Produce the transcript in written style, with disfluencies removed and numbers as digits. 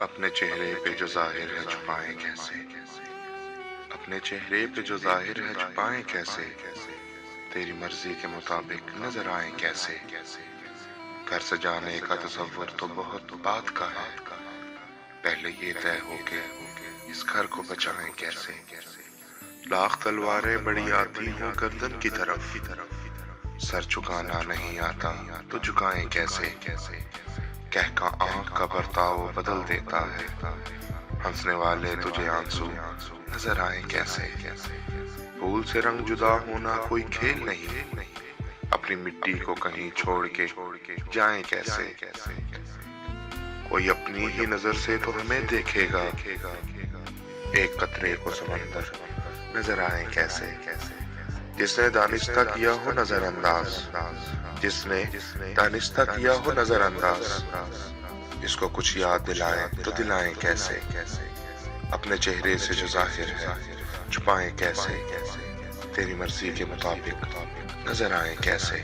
اپنے چہرے پہ جو ظاہر ہے چھپائیں کیسے، اپنے چہرے پہ جو ظاہر ہے چھپائیں کیسے، تیری مرضی کے مطابق نظر آئیں کیسے۔ گھر سجانے کا تصور تو بہت بات کا ہے، پہلے یہ طے ہو کہ اس گھر کو بچائیں کیسے۔ لاکھ تلواریں بڑی آتی ہوں گردن کی طرف، سر جھکانا نہیں آتا تو جھکائیں کیسے۔ کہہ کا آنکھ کا برتاؤ بدل دیتا ہے، ہنسنے والے تجھے آنسو نظر آئیں کیسے۔ پھول سے رنگ جدا ہونا کوئی کھیل نہیں، اپنی مٹی کو کہیں چھوڑ کے جائیں کیسے۔ کوئی اپنی ہی نظر سے تو ہمیں دیکھے گا، ایک قطرے کو سمندر نظر آئیں کیسے۔ جس نے دانستہ کیا ہو نظر انداز، جس نے دانستہ کیا ہو نظر انداز، اس کو کچھ یاد دلائیں تو دلائیں کیسے۔ اپنے چہرے سے جو ظاہر ہے چھپائیں کیسے، تیری مرضی کے مطابق نظر آئیں کیسے۔